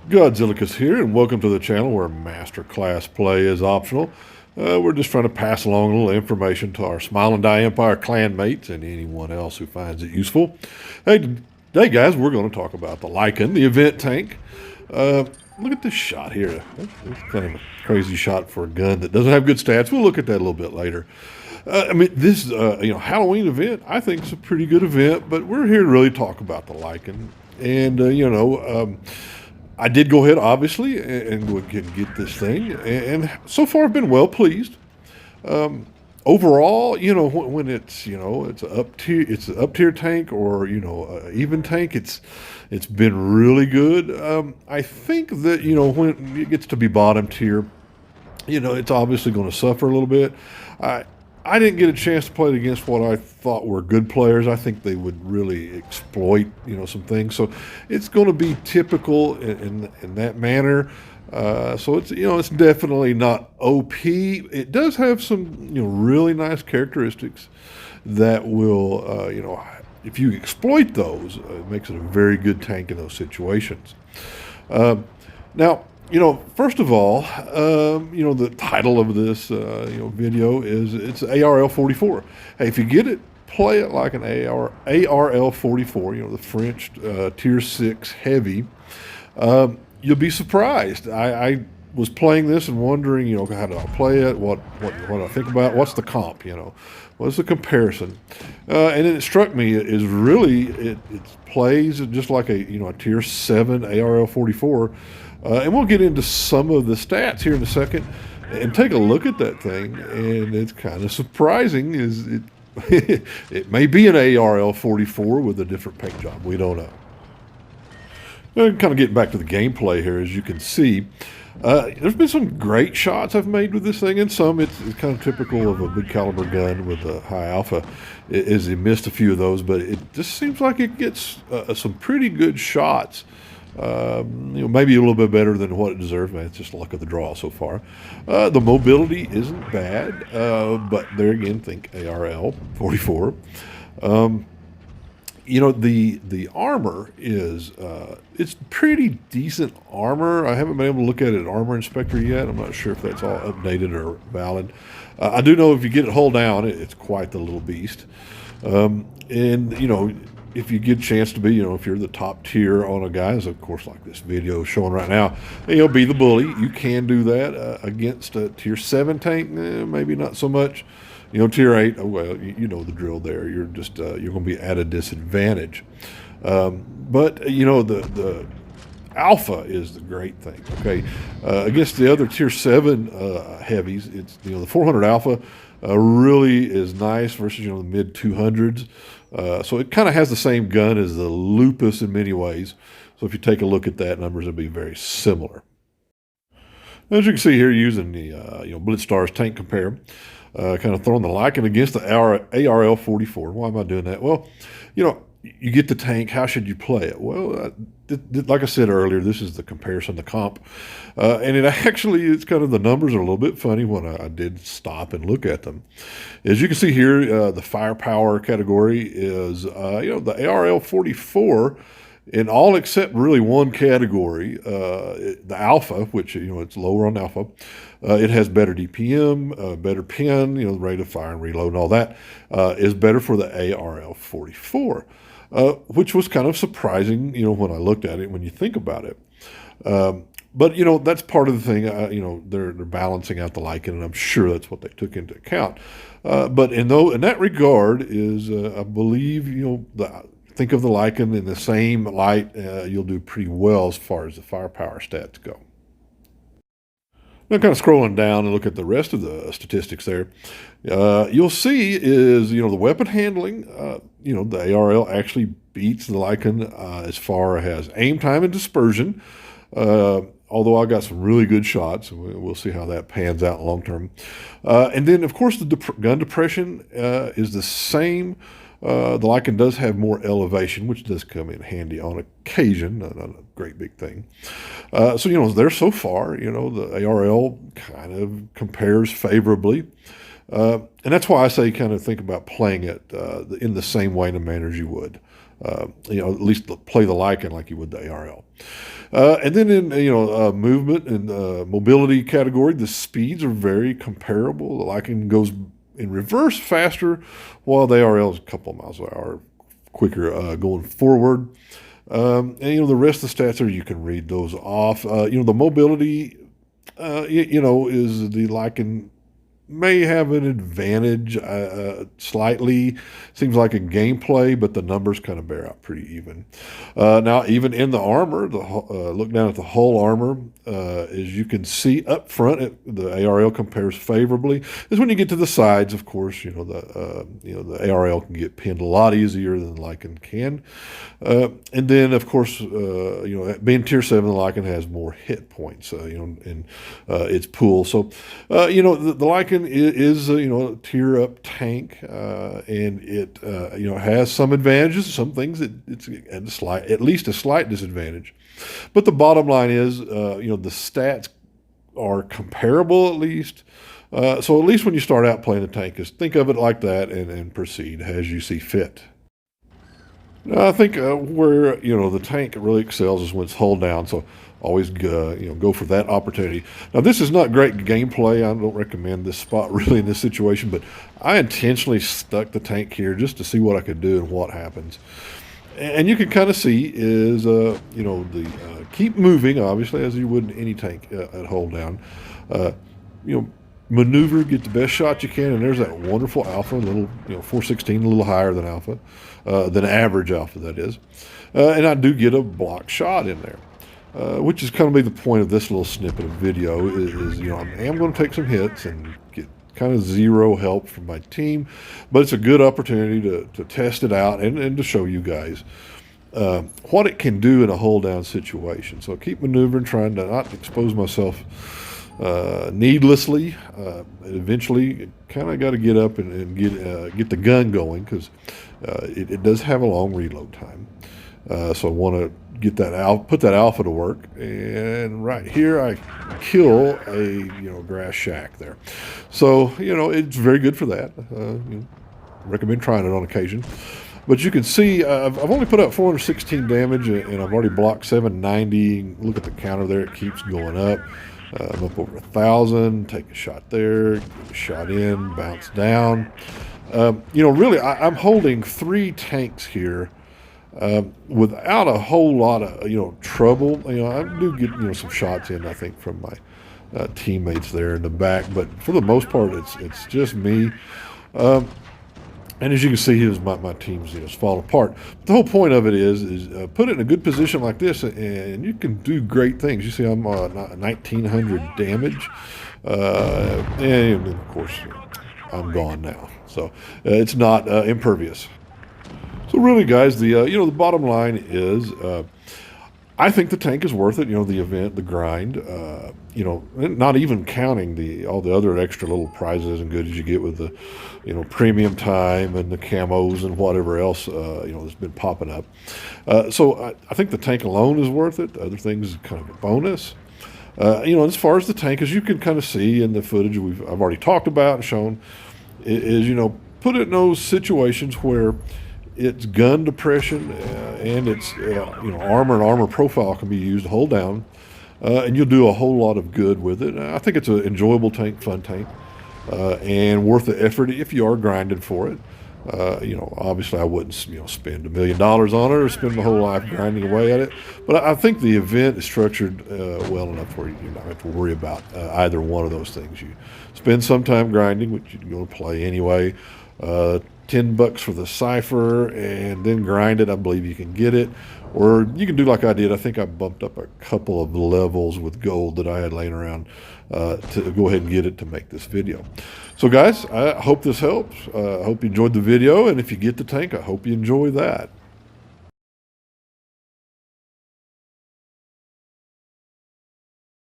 Godzillacus here, and welcome to the channel where masterclass play is optional. We're just trying to pass along a little information to our Smile and Die Empire clanmates and anyone else who finds it useful. Hey, today, guys, we're going to talk about the Lycan, the event tank. Look at this shot here. That's kind of a crazy shot for a gun that doesn't have good stats. We'll look at that a little bit later. This Halloween event, I think it's a pretty good event, but we're here to really talk about the Lycan. And, I did go ahead, obviously, and go ahead and get this thing, and so far I've been well pleased. Overall, when it's it's an up tier tank or even tank, it's been really good. I think that when it gets to be bottom tier, it's obviously going to suffer a little bit. I didn't get a chance to play it against what I thought were good players. I think they would really exploit, some things. So it's going to be typical in that manner. So it's definitely not OP. It does have some, really nice characteristics that will, if you exploit those, it makes it a very good tank in those situations. Now, first of all, the title of this, video is it's ARL 44. Hey, if you get it, play it like an ARL 44, the French tier 6 heavy. You'll be surprised. I was playing this and wondering, how do I play it? What do I think about? What's the comp? What's the comparison? And then it struck me is really it plays just like a a tier 7 ARL 44. And we'll get into some of the stats here in a second and take a look at that thing. And it's kind of surprising is it it may be an ARL 44 with a different paint job. We don't know. And kind of getting back to the gameplay here, as you can see, there's been some great shots I've made with this thing, and some it's kind of typical of a big caliber gun with a high alpha. Is he missed a few of those, but it just seems like it gets some pretty good shots. Maybe a little bit better than what it deserves. Man, it's just luck of the draw so far. The mobility isn't bad, but there again, think ARL 44. The armor is it's pretty decent armor. I haven't been able to look at it Armor Inspector yet. I'm not sure if that's all updated or valid. I do know if you get it hull down, it's quite the little beast. If you get a chance to be, if you're the top tier on a guy, as of course like this video is showing right now, be the bully. You can do that against a tier 7 tank, maybe not so much. Tier 8, oh well, you know the drill there. You're just you're going to be at a disadvantage. But the alpha is the great thing. Okay, against the other tier 7 heavies, it's the 400 alpha really is nice versus the mid 200s. So it kind of has the same gun as the Lupus in many ways. So if you take a look at that, numbers will be very similar. As you can see here, using the Blitz Stars tank compare, kind of throwing the Lycan against the ARL 44. Why am I doing that? Well, you get the tank. How should you play it? Well, like I said earlier, this is the comparison, the comp, and it's kind of the numbers are a little bit funny when I did stop and look at them. As you can see here, the firepower category is the ARL 44 in all except really one category, the alpha, which it's lower on alpha. It has better DPM, better pin, the rate of fire and reload and all that is better for the ARL 44. Which was kind of surprising, when I looked at it, when you think about it. But, that's part of the thing, they're balancing out the Lycan, and I'm sure that's what they took into account. But in that regard is, I believe, think of the Lycan in the same light, you'll do pretty well as far as the firepower stats go. Now, kind of scrolling down and look at the rest of the statistics there, you'll see is, the weapon handling, the ARL actually beats the Lycan as far as aim time and dispersion, although I got some really good shots. We'll see how that pans out long term. And then, of course, the gun depression is the same. The Lycan does have more elevation, which does come in handy on occasion, not a great big thing. So, there so far, the ARL kind of compares favorably. And that's why I say kind of think about playing it in the same way and manner as you would at least play the Lycan like you would the ARL. And then in movement and mobility category, the speeds are very comparable. The Lycan goes in reverse faster, while the ARL is a couple of miles an hour quicker going forward. And the rest of the stats there, you can read those off. The mobility, is the Lycan may have an advantage slightly. Seems like in gameplay, but the numbers kind of bear out pretty even. Now, even in the armor, look down at the hull armor. As you can see up front, the ARL compares favorably. Is when you get to the sides, of course, the ARL can get pinned a lot easier than the Lycan can. And then, of course, being tier 7, the Lycan has more hit points, in its pool. So, the Lycan is a tier up tank, and it has some advantages, some things that it's at least a slight disadvantage. But the bottom line is, the stats are comparable at least. So at least when you start out playing the tank, is think of it like that and proceed as you see fit. Now, I think where the tank really excels is when it's hull down. So always go for that opportunity. Now, this is not great gameplay. I don't recommend this spot really in this situation, but I intentionally stuck the tank here just to see what I could do and what happens. And you can kind of see is keep moving, obviously, as you would in any tank at hull down. Maneuver, get the best shot you can, and there's that wonderful alpha, a little 416, a little higher than alpha, than average alpha, that is. And I do get a block shot in there, which is kind of be the point of this little snippet of video. Is I am going to take some hits and get kind of zero help from my team, but it's a good opportunity to test it out and to show you guys what it can do in a hull down situation. So keep maneuvering, trying to not expose myself needlessly. Eventually, kind of got to get up and get the gun going, because it does have a long reload time. So I want to get that put that alpha to work, and right here I kill a grass shack there. So it's very good for that. Recommend trying it on occasion. But you can see I've only put up 416 damage, and I've already blocked 790. Look at the counter there; it keeps going up. I'm up over 1,000. Take a shot there, get a shot in, bounce down. Really, I'm holding 3 tanks here without a whole lot of trouble. I do get some shots in, I think, from my teammates there in the back, but for the most part, it's just me. And as you can see, my team's falling apart. The whole point of it is put it in a good position like this, and you can do great things. You see, I'm 1,900 damage, and of course, I'm gone now. So it's not impervious. So really, guys, the bottom line is, I think the tank is worth it. The event, the grind. Not even counting all the other extra little prizes and goodies you get with the, premium time and the camos and whatever else that's been popping up. So I think the tank alone is worth it. Other things kind of a bonus. As far as the tank, as you can kind of see in the footage I've already talked about and shown, is put it in those situations where its gun depression and its armor and armor profile can be used to hold down, and you'll do a whole lot of good with it. I think it's an enjoyable tank, fun tank, and worth the effort if you are grinding for it. Obviously I wouldn't spend $1 million on it or spend my whole life grinding away at it, but I think the event is structured well enough where you don't have to worry about either one of those things. You spend some time grinding, which you're going to play anyway. $10 for the cipher, and then grind it. I believe you can get it, or you can do like I did. I think I bumped up a couple of levels with gold that I had laying around to go ahead and get it to make this video. So guys, I hope this helps. I hope you enjoyed the video, and if you get the tank, I hope you enjoy that.